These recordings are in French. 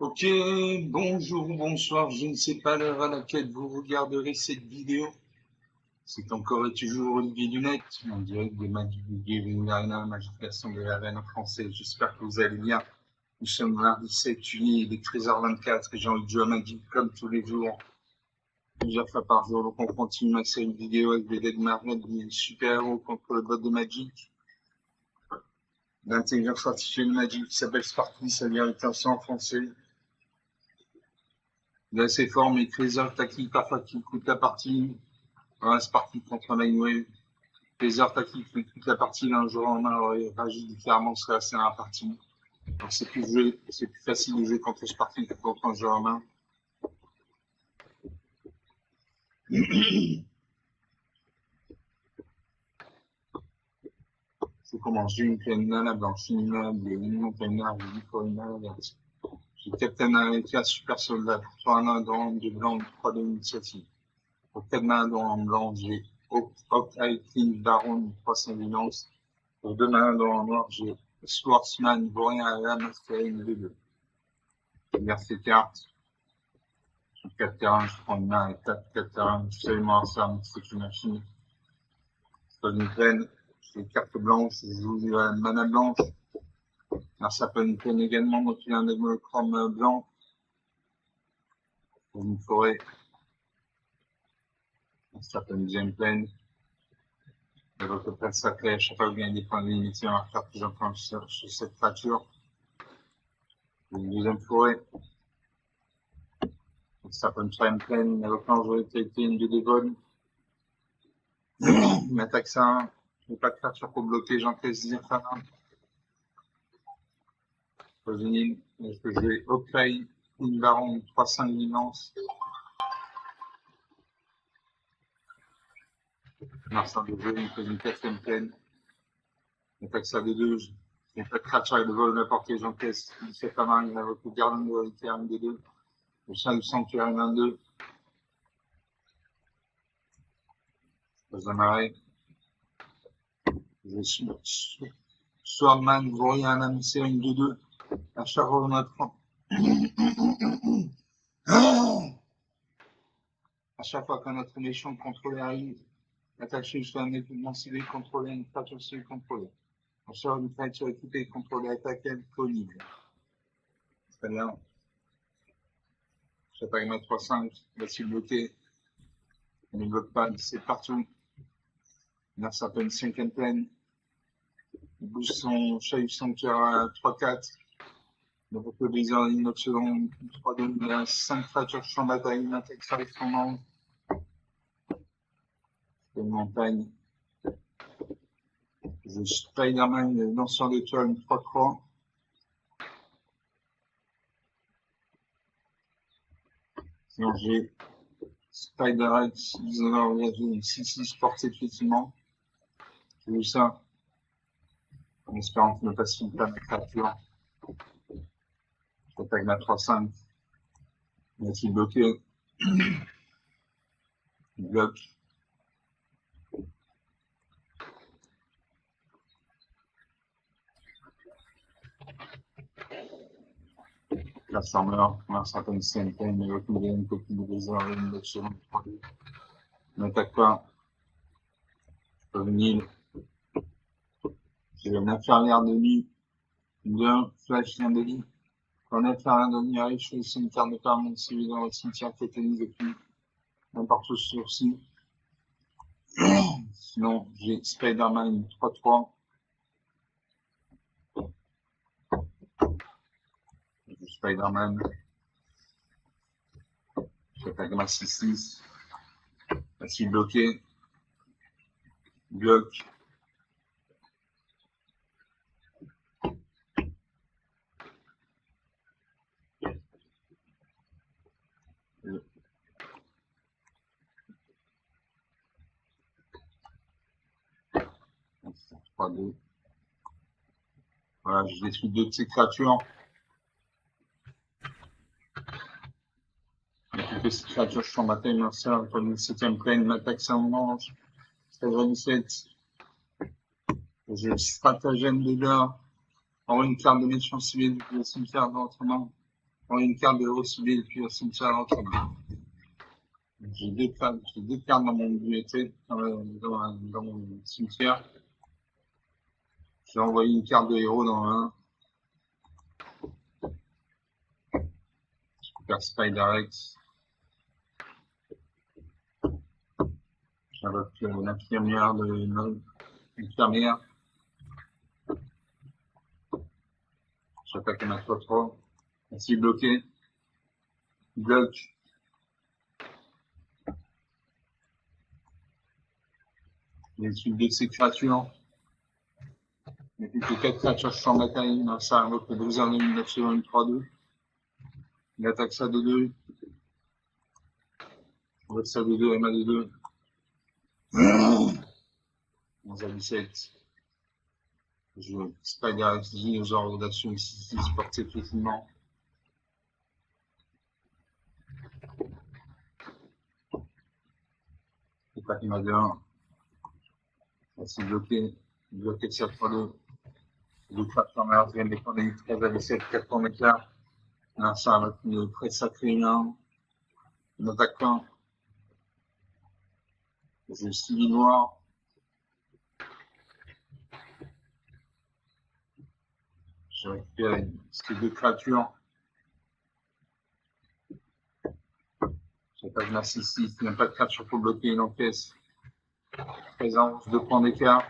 Ok, bonjour, bonsoir, je ne sais pas l'heure à laquelle vous regarderez cette vidéo. C'est encore et toujours Olivier Lunette, en direct de Magic Gaming Arena, Magic Version de l'Arena française. J'espère que vous allez bien. Nous sommes mardi 7 juillet, il est 13h24 et j'ai envie de jouer à Magic comme tous les jours, plusieurs fois par jour. Donc on continue ma série de vidéos avec des Dead Marvel, des super-héros contre le bot de Magic. L'intelligence artificielle de Magic qui s'appelle Sparky, ça vient avec un en français. Il a ses formes et trésors tactiques parfois qui coûtent la partie. Voilà, c'est parti contre Linewave. Trésors tactiques qui coûtent la partie d'un jour en main aurait réagi différemment serait assez dans la partie. Donc c'est plus facile de jouer contre Sparky que contre un joueur en main. Je commence, j'ai une pleine nana blanche, une nana bleue, une montagne noire, une nana verte. J'ai Captain America, super soldat, pour 3 nains dans de blanc, 3 d'initiative. Pour 4 nains dans blanc, j'ai Hawkeye, King, Baron, 300 violence. Pour 2 nains dans noir, j'ai Swordsman, Vaurien à la masquerade, une V2. Je regarde ces cartes. Sur 4 terrains, je prends une main et 4 terrains. Je sais moi ça, c'est une machine. C'est pas une plaine. J'ai carte blanche, je joue la mana blanche. Alors ça peut une plaine également, donc il y a un démonochrome blanc. Pour une forêt. Ça peut une deuxième plaine. Et votre plaine sacrée, à chaque fois que vous gagnez des points de limité, on va faire plusieurs points sur cette créature. Une deuxième forêt. Ça peut une troisième plaine, avec l'angélique, une de dévol. Il m'attaque ça. Je n'ai pas de créature pour bloquer, j'encaisse 10 infernales. Je peux jouer Hawkeye, une Baron, 3-5 d'immense. Marcin de jeu, il me fait une quatrième plaine. J'attaque ça de 2. J'ai pas de créature avec le vol de la portée, j'encaisse 17 à 20. Il a votre gardien de réalité, un des deux. Le chien du sanctuaire, 22. Je passe d'amarrer. Je suis Swordman, Vaurien, un ami, c'est une 2-2. À chaque fois, on a 30. À chaque fois qu'un autre méchant contrôlé arrive, attaché jusqu'à un équipement civil contrôlé, une créature civile contrôlée. On sort une créature équipée contrôlée, attaquée, disponible. Très bien. J'attaque ma 3-5, va-t-il bloquer? Il ne bloque pas, c'est partout. Là, ça peut une cinquième plaine. Il bouge son chahut sanctuaire à 3-4. Donc, on peut briser en 9 secondes. 3-2, il a 5 créatures champ de bataille, une attaque sur son ange. Une montagne. Je Spider-Man, lanceur d'étoiles, 3-3. Sinon, j'ai Spider-X, 6-6 portée, effectivement. J'ai vu ça. En espérant qu'il ne facilite pas ma créature. J'attaque ma 3-5. Va-t-il bloquer? Il bloque. Transformer, un certain CNP, mais aucune une copie de Blizzard, une autre seconde 3D. N'attaque pas. Venir. J'ai une infirmière de nuit. Bien, flash vient de lit. Quand l'infirmière de nuit arrive, je fais le cimetière de Paramount, celui dans le cimetière tétanisé depuis n'importe où sourcil. Sinon, j'ai Spider-Man 3-3. Spider-Man. J'attaque ma 6-6. Facile bloqué. Bloc. C'est 3-2. Voilà, je détruis 2 de ces créatures. Et puis que ces créatures, je t'en bataille, merci, pour une 7ème plaine, m'attaque ça en manche. 13-17. Je stratagème de l'heure. En une carte de méchant civil, du cimetière dans votre main. une carte de héros ciblée depuis le cimetière à l'entrée. J'ai deux cartes dans mon bibliothèque, dans mon cimetière. J'ai envoyé une carte de héros dans un. Super Spider-X. Avec l'infirmière l'infirmière. J'attaque un 3-3. Ainsi bloqué. Bloc. Les suites de ces créatures. Il n'y a plus que 4 créatures sans bataille. Ça invoque le 12 en élimination 3-2. Il attaque ça de 2. On va ça de 2, MA de 2. 11 à 17. Je Spider-X dinosaure d'action 6-6 porté facilement. C'est pas qu'il m'a de 1. C'est bloqué. Bloqué de 7-3-2. Le transformers viennent des pandémies 13 à 17, 4 points d'écart. Là, ça va être une très sacrée main. On attaque pas. J'ai 6 noirs. J'ai récupéré ces deux créatures. J'attaque ma 6-6. Il n'y a pas de créature pour bloquer une encaisse. Présence, 2 points d'écart.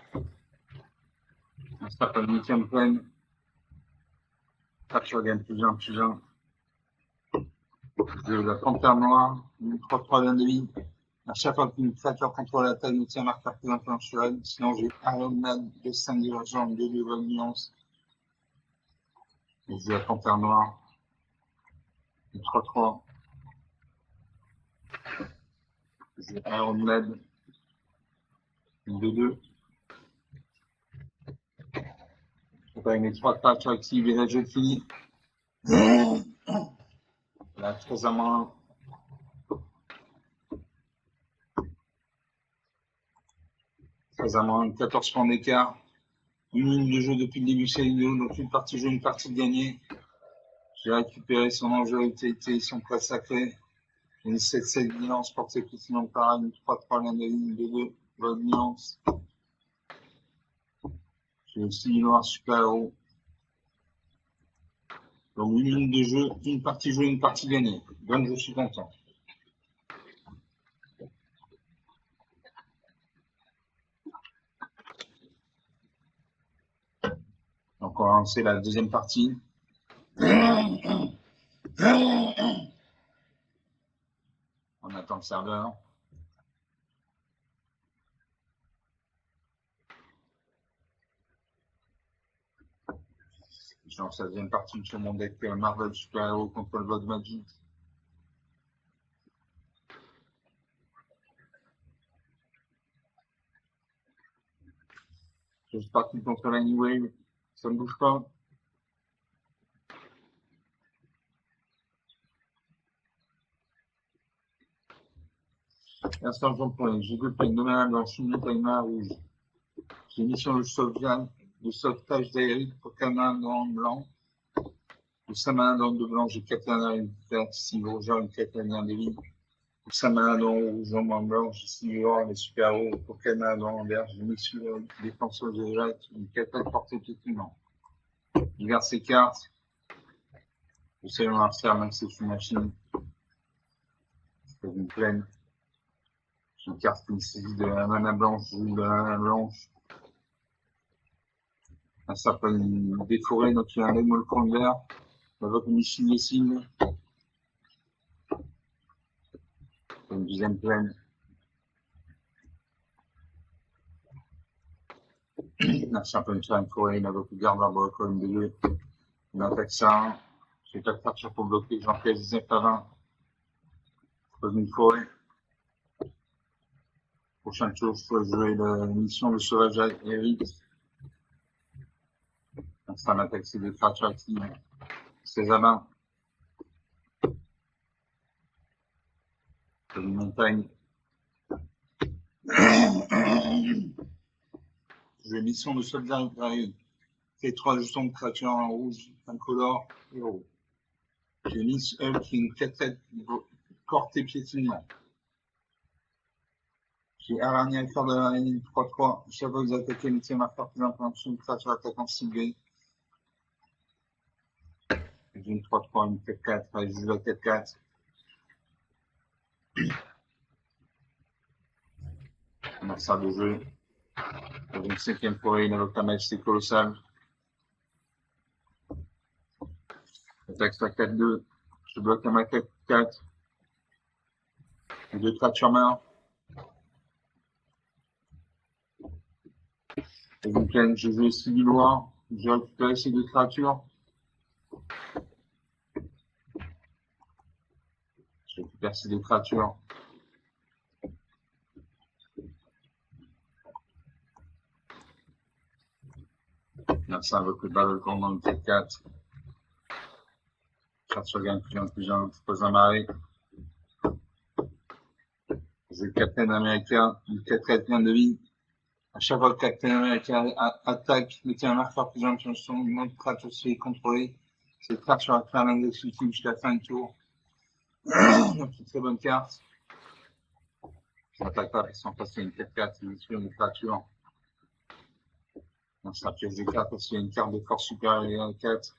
On se tape à une 8e pleine. Créature gagne plus 1. J'ai la panthère noire. Une 3-3 d'un de vie. À chaque fois qu'une créature contrôle la taille, nous marque par plus d'influence sur elle. Sinon, j'ai Iron Man de 5 divergents, 2 de nuances. Et j'ai la panthère noire. Une 3-3. J'ai Iron Man. Une 2-2. Avec mes 3 créatures actives et là, je finis. Là, 3 à moins. Très à moins, 14 points d'écart. Une ligne de jeu depuis le début de cette vidéo, donc une partie jeu, une partie de gagnée. J'ai récupéré son enjeu utilité, son plat sacré. Une 7-7 nuance portée précisément par une 3-3 l'un de ligne, 2-2, bonne nuance. J'ai aussi noir super héros. Donc une ligne de jeu, une partie jeu, une partie gagnée. Donc je suis content. Donc on va lancer la deuxième partie. On attend le serveur. Je lance la deuxième partie sur mon deck Marvel Super Hero contre le Blood Magic. Je suis parti contre l'Anywave. Ça ne bouge pas. Instant japonais. J'ai 2 peines de mana blanche, une montagne rouge. J'ai mission de sauvetage d'aérite pour 4 mains dans le blanc. Pour 5 mains dans le blanc, j'ai 4 mains une verte, 6 rouges, une 4 mains des lignes. Pour 5 mains dans le rouge, en blanc, j'ai 6 noirs, les super héros. Pour 4 mains dans le vert, j'ai mission défenseur de jet, une 4 portée effectivement. Je garde ces cartes. Je sais on va refaire même si c'est une machine. Je fais une pleine. J'ai une carte qui me saisit de la mana blanche ou de la mana blanche. Ça s'appelle des forêts, donc il y a un émolcon vert. On va comme ici les signes. Une deuxième pleine. Là, c'est un peu une forêt, il a beaucoup de garde arbre comme de deux. On attaque ça. J'ai 4 cartes pour bloquer, j'en fais 19 à 20. Pose une forêt. Prochaine chose, il faut jouer la mission de sauvage Eric. Ça m'attaque ces 2 créatures actives. 16 à 20. Une montagne. J'ai mission de sauvegarde période. Fait 3 jetons de créatures en rouge, incolore, héros. J'ai Nice Hull qui est une 4-7 portée piétinement. J'ai Arania cœur de la ligne 3-3. Chapeau vous attaquez, métier marqueur plus implantation, créature attaquant ciblé. J'ai une 3-3, une 4-4, allez, je joue la 4-4. On a ça de jeu. Dans une 5e forêt, une avocat majesté colossale. Attaque sur 4-2. Je bloque à ma 4-4. Les deux créatures meurent. Et une plaine, je joue ici du loin. Je récupère ces deux créatures. Je récupère ces deux créatures. Là, ça invoque le balcon dans le 4-4. Créature gagne plus un, je pose un marée. J'ai le Captain Américain, le 4-4 vient de vie. À chaque fois que le Captain Américain attaque, mettez un marqueur plus un sur son nom de créature se fait contrôler. Cette créature va faire l'index ultime jusqu'à la fin du tour. Donc, une très bonne carte. Je n'attaque pas parce qu'en face, il y a une 4-4, c'est une créature. Donc, ça pièce des cartes parce qu'il y a une carte de force supérieure à 4.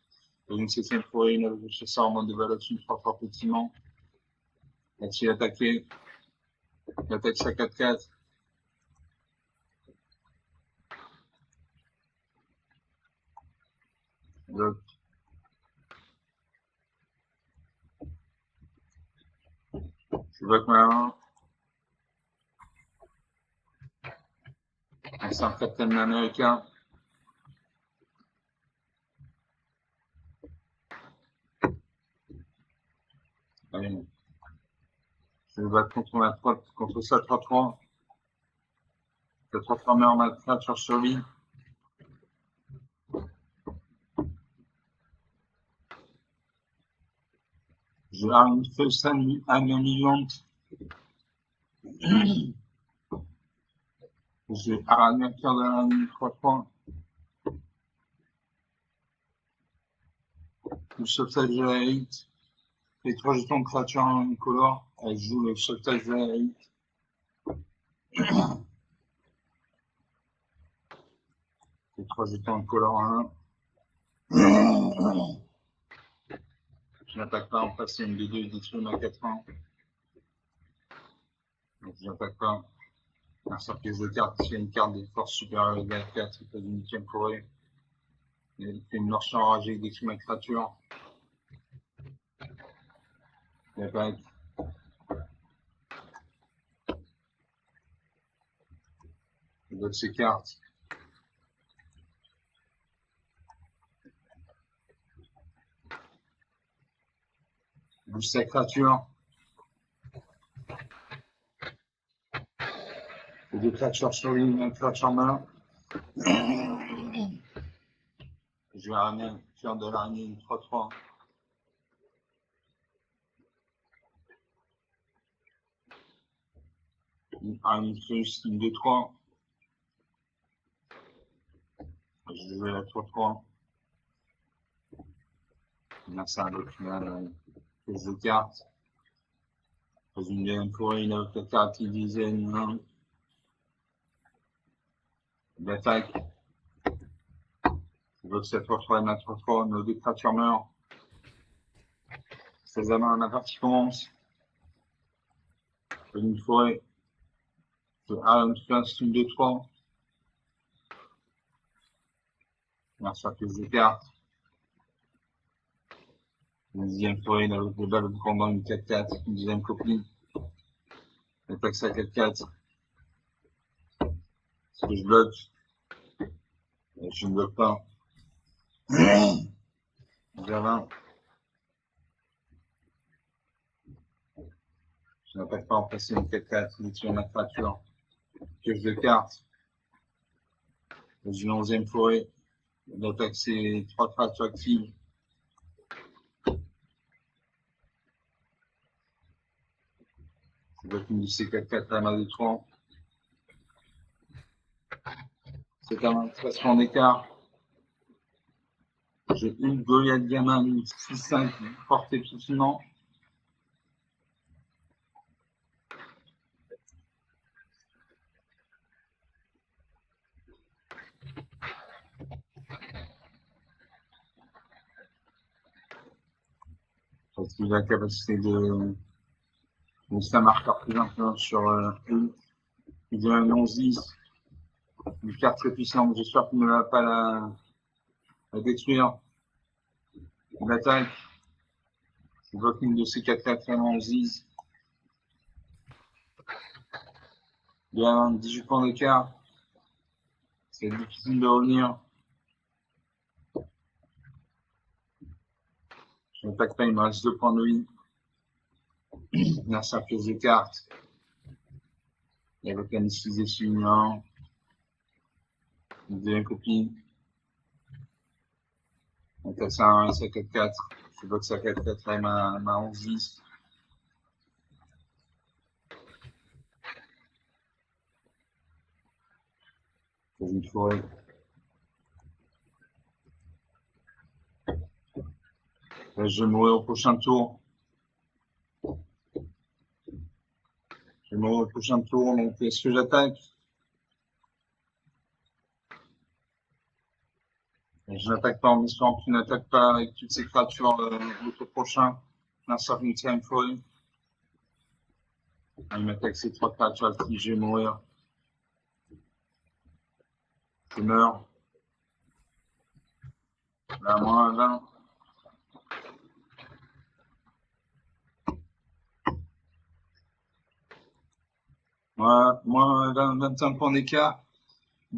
Dans une 7e forêt, une chasseur en mode de ballotte, une 3-3 petiment. Là-dessus, attaqué. Il attaque sa 4-4. Donc, je bloque ma main. C'est un Captain Américain. Allez. Je vais battre contre ça 3-3. Le 3-3 meurt ma créature sur lui. J'ai une fausse âme vivante. J'ai Aranaker de la ligne 3-3. Le sauvetage de la élite. Les 3 jetons de créature en incolore. Elle joue le sauvetage de la élite. Les 3 jetons en color 1. Je n'attaque pas, en face c'est une B2, détruit ma 4 ans. Donc je n'attaque pas. Un surprise de carte, c'est une carte de force supérieure à 4, c'est pas d'une 8e forêt. Il fait une marche enragée, détruit ma créature. Il attaque. Il bloque ses cartes. Il bouge sa créature. Les 2 créatures sur lui, une créature main. Je vais ramener un cœur de l'araignée, une 3-3. Une fausse, une 2-3. Je vais la 3-3. Là, c'est un document, pièce de cartes. Pose une deuxième forêt, une autre carte qui disait une l'attaque. Je bloque cette 3-3 et ma 3-3, nos 2 créatures meurent. 16 à main, la partie commence. Pose une forêt. Je une face, une 2-3. Là, ça pièce de cartes. Une deuxième forêt, une autre balle de combat, une 4-4, une deuxième copie. L'attaque ça 4-4. Ce que je bloque. Je ne bloque pas. 20. Je n'attaque pas en passer une 4-4, ni sur ma créature. Pioche de cartes. Dans une 11e forêt. L'attaque c'est 3 créatures actives. Je bloque une C4-4 à la main de 3. C'est un création d'écart. J'ai une Goliath gamin, une 6-5 portée piétinement. Parce qu'il a la capacité de c'est un marqueur plus influent sur il dit un 11-10, une carte très puissante. J'espère qu'il ne va pas la détruire. Il attaque. Il bloque une de ses 4-4 en 11-10. Il a 18 points d'écart. C'est difficile de revenir. Je n'attaque pas, il me reste 2 points de vie. Merci à pièce de cartes. Il avec un 6 dessus, une deuxième copie. Donc là, c'est un 4-4. Je bloque ça 4-4 là, ma 11-10. C'est une forêt. Là, je vais mourir au prochain tour. Je vais mourir au prochain tour, donc est-ce que j'attaque? Je n'attaque pas en espérant qu'il n'attaque pas avec toutes ces créatures au tour prochain. Un certain time foil. Il m'attaque ces 3 créatures avec qui je vais mourir. Je meurs. Là, moins 20. Moins 25 points d'écart.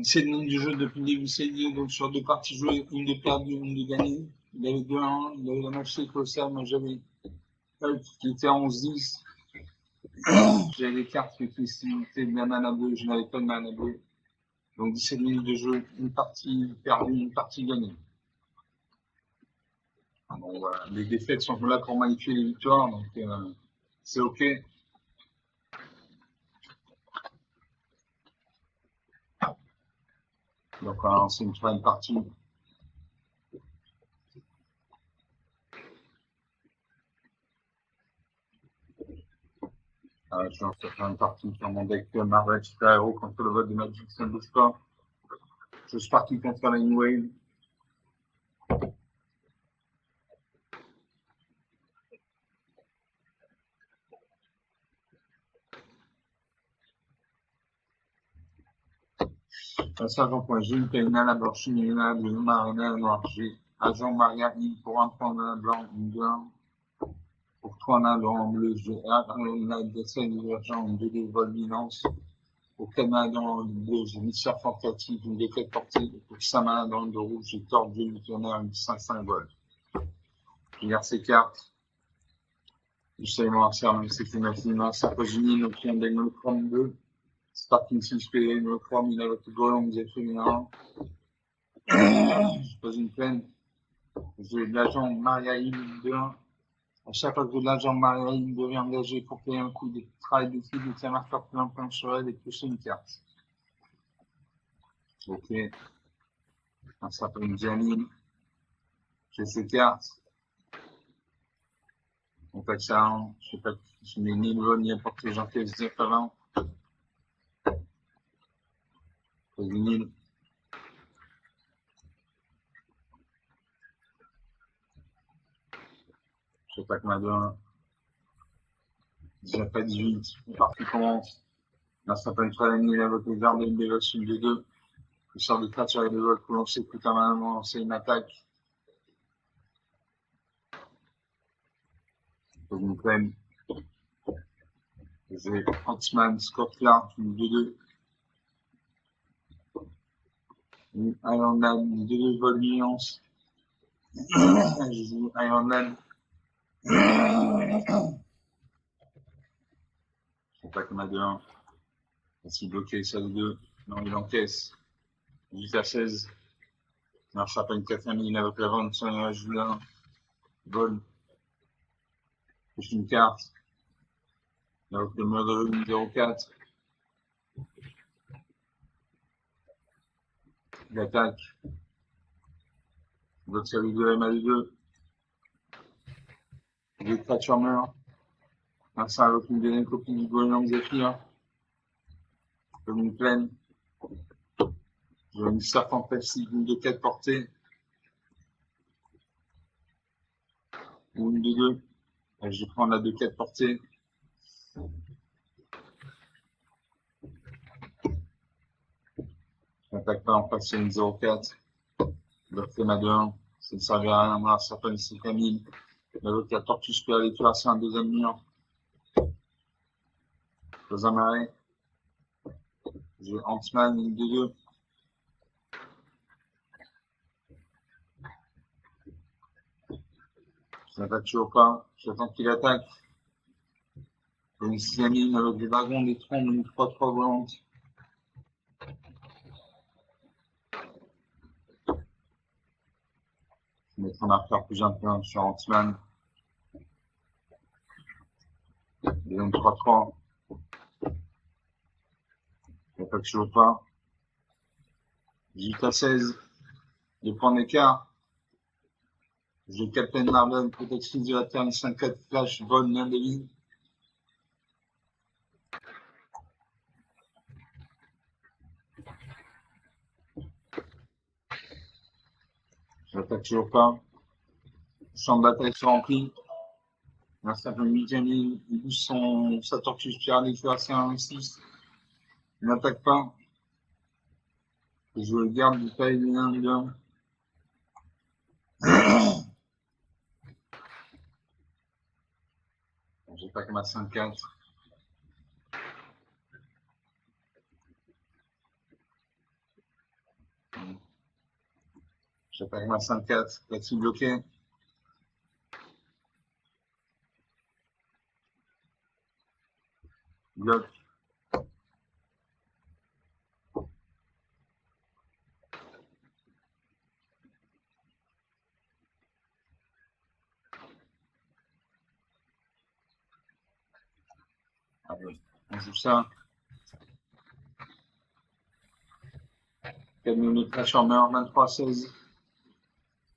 C'est le nombre du jeu depuis le début, c'est lié. Donc sur 2 parties jouées, une de perdue, une de gagnée. Il avait 2-1, il avait la match colossale. Moi j'avais Hulk qui était à 11-10. J'avais des cartes qui étaient de la mana bleue, je n'avais pas de mana bleue. Donc 17 minutes de jeu, une partie perdue, une partie gagnée. Bon, voilà. Les défaites sont là pour magnifier les victoires, donc c'est ok. Donc c'est une troisième partie. Je lance la troisième partie sur mon deck Marvel Super Hero contre le vote de Magic, ça ne bouge pas. Je suis parti contre la Wave. Sergent Point G, Kaina, la Borchimina, le Marina, Noir G, Agent Maria I pour un point de blanc, une blanc. Pour 3 nains blanc, bleu, G, la décès divergent, une 2 vol minence. Pour 4 nains dans le bleu, j'ai Mystère Fantatique, une défaite portée. Pour 5 nains dans le rouge, j'ai Tordu, une tonnerre, une 5-5 vol. Je garde ces cartes. Justement, ça, même si c'est une Sarkozy, donc il y a un Delmochrome 2. Starting 6 PL, Delmochrome, il a votre Golem, vous êtes féminin. Je pose une peine. J'ai l'agent Maria Hill 2-1. À chaque fois que l'agent Maria Hill devient engagé pour payer un coup de travail d'équipe, il tient marqueur plein plein sur elle et toucher une carte. Ok. Ça s'appelle une Janine. J'ai ces cartes. On fait ça, hein. Je sais pas, je n'ai ni le vol ni n'importe quel gens qui se avant. C'est une île. Je sais pas que ma donne. Déjà pas 18. La partie commence. Là, ça peut être la nuit avec les armes et une dévotion de 2. Le sort de créature et de vol pour lancer tout à main, lancer une attaque. Faut une peine. J'ai Huntsman, Scotland, une 2-2. Une Iron Man, une 2-2 vol nuance. J'ai dit Iron Man. Je sais pas comme à 2-1. Est-ce bloqué ça de 2? Non, il encaisse. 8 à 16. Non, ça pas une 4ème ligne avec la vente, ça un Julien. Vol. Plus une carte. Avec le mode 0-4. Il attaque. L'autre série de ML2. Deux créatures meurent. Un ça avec une deuxième copie du Goéland Zephyr. Comme une plaine. J'ai une serpent passive, une de 4 portées. Ou une de 2. Je vais prendre la de 4 portées. Je n'attaque pas en face, c'est une 0-4. L'autre fait ma 2-1. Ça ne servira à rien. Moi, ça fait une 5000. L'autre, la tortue spirituelle, c'est un deuxième mur. Dans un marais. J'ai Ant-Man, une de 2. Je n'attaque toujours pas. J'attends qu'il attaque. J'ai une 6000 avec des dragons, des trombes, une 3-3 volante. Je vais mettre un marqueur plus un peu sur Ant-Man. Deuxième 3-3. J'attaque toujours pas. 18-16. 2 points d'écart. J'ai Captain Marvel, protectrice de la Terre, 5-4 flash, vol, main de vie. J'attaque toujours pas. Champ de bataille se remplit. Un certain Mijani, il bouge sa tortue spirale, il fait assez un 6. Il n'attaque pas. Je le garde du taille de 1 2. J'attaque ma 5-4. J'attaque ma 5-4. Là-dessus bloqué. Bloc. Allez, on joue ça. 4 minutes Transformer, 23-16.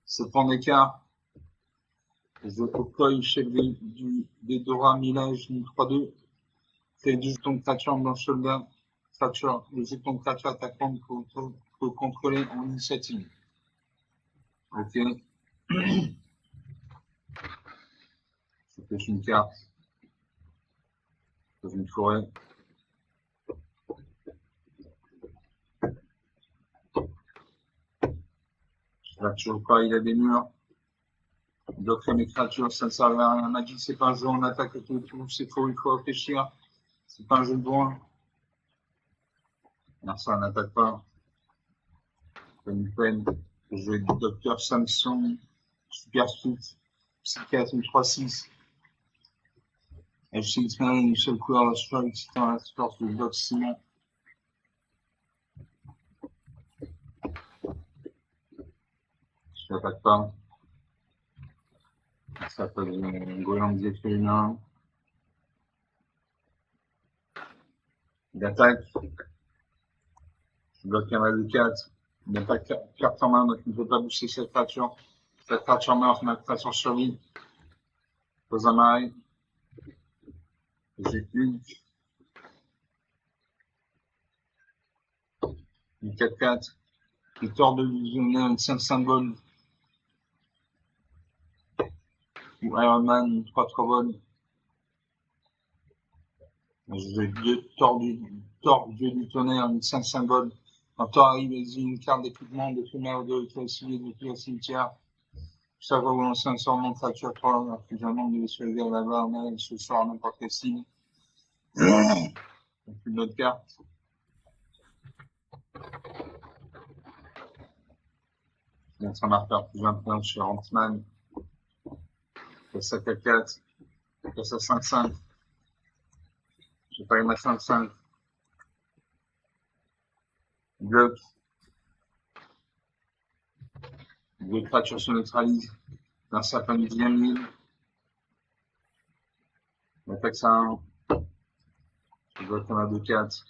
7 points d'écart. Je cocoille chef des Dora Milage 3-2. C'est du jeton de créature blanche soldat. Créature, le jeton de créature attaquant peut contrôler en initiative. Ok. Je pêche une carte. Dans une forêt. Là, toujours pas, il a des murs. D'autres mes créatures, ça ne sert à rien. Magic, c'est pas un jeu en attaque et tout, c'est faux, il faut réfléchir. C'est pas un jeu de loin. Non, ça n'attaque pas. C'est une peine. Je vais du Docteur Samson, Super Suit, Psychiatre, une 3-6. H6-Man, une seule couleur, Strike, c'est un force de Doc Simon. Je n'attaque pas. Ça s'appelle Goéland féminin. Il attaque. Je bloque un mal de 4. Il n'a pas carte en main, donc il ne peut pas booster cette créature. Cette créature meurt, ma créature survit. Pose un marais. J'ai une 4-4. Il tord de visionner une 5 symboles. Ou Iron Man, une 3-3 vols. J'ai tord Dieu du tonnerre, une 5 symboles. Quand Thor arrive, il une carte d'équipement de tonnerre de classique depuis le cimetière. Ça va vous lancer un sort non créature 3, alors que jamais de se lever là-bas, mais ce sort n'importe quel signe. Une autre carte. Donc, ça marqueur plus 21 chez Ant-Man. Passe à 4-4. Passe à 5-5. J'ai pas eu ma 5-5. Bloc. Deux créatures se neutralisent. D'un sapin du dynamite. On attaque ça à 1. Je bloque un à 2-4.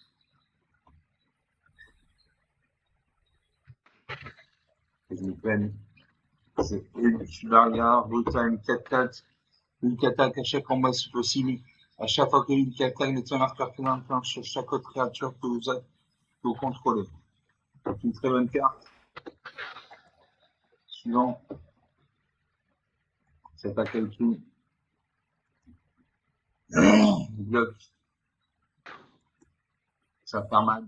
Et je me peine. C'est Barrière, Brutime, 4-4. Hulk attaque à chaque combat si possible. À chaque fois que Hulk attaque, mettez un marqueur plus intense sur chaque autre créature que vous contrôlez. C'est une très bonne carte. Suivant. C'est pas quel tout. Bloc. Ça fait mal.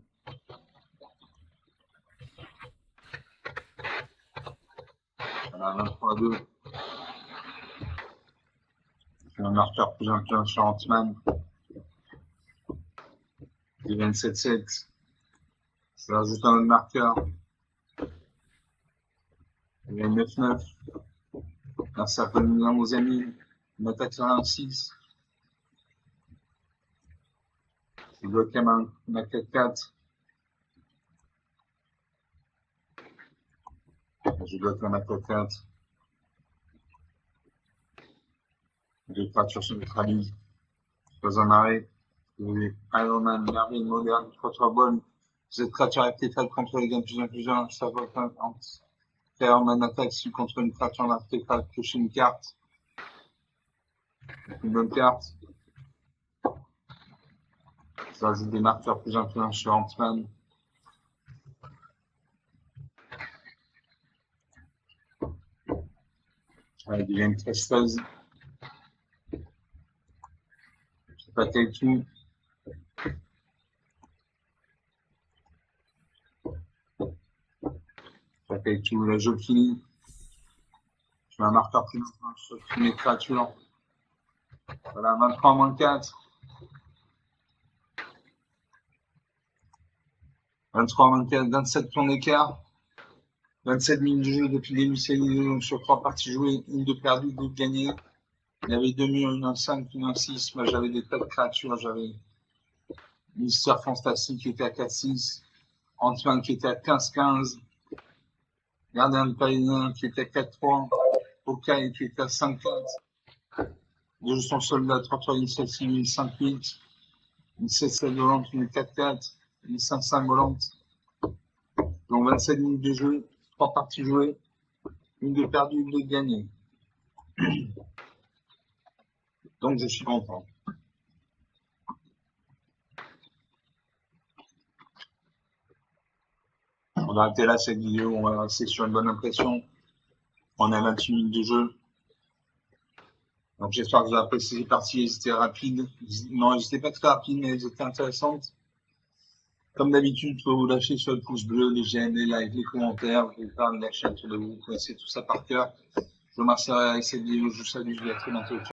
Voilà, 23-2. Un marqueur plus intense sur Ant-Man. Du 27-7. Ça rajoute un autre marqueur. Il y a 9-9. Là, ça peut nous dire aux amis. On attaque sur un 6. Je bloque la main. On a 4-4. Je bloque la main 4-4. Deux créatures se neutralisent. Pas un arrêt. Iron Man, merveille moderne, contre bonne. Cette créature archétypale contre les gains plus 1, ça va faire un attaque si contre une créature archétypale, toucher une carte. Une bonne carte. Ça ajoute des marqueurs plus influents sur Ant-Man. Il devient une 13-16. C'est pas quel tout. Ça fait tout le jeu fini. Je mets un marqueur plus influent sur toutes mes créatures. Voilà, 23-4. 23-24, 27 points d'écart. 27 minutes de jeu depuis le début de série, sur 3 parties jouées, une de perdue, 2 de gagnées. Il y avait 2 murs, une en 5, une en 6. Moi, j'avais des tas de créatures. J'avais Mister Fantastique qui était à 4-6. Ant-Man qui était à 15-15. Gardien de Paladin qui était à 4-3. Hawkeye qui était à 5-4. Deux sont soldats, 3-3, une 7-6, une 5-8. Une 7-7 volante, une 4-4. Une 5-5 volante. Donc 27 minutes de jeu, 3 parties jouées. Une de perdue, une de gagnée. Donc je suis content. On va arrêter là cette vidéo, on va rester sur une bonne impression. On a 28 minutes de jeu. Donc j'espère que vous avez apprécié ces parties, elles étaient rapides. Non, elles n'étaient pas très rapides, mais elles étaient intéressantes. Comme d'habitude, il faut vous lâcher sur le pouce bleu, les j'aime, les likes, les commentaires. Vous pouvez faire la chaîne autour de vous, vous connaissez tout ça par cœur. Je vous remercie avec cette vidéo, je vous salue, je vous dis à très bientôt.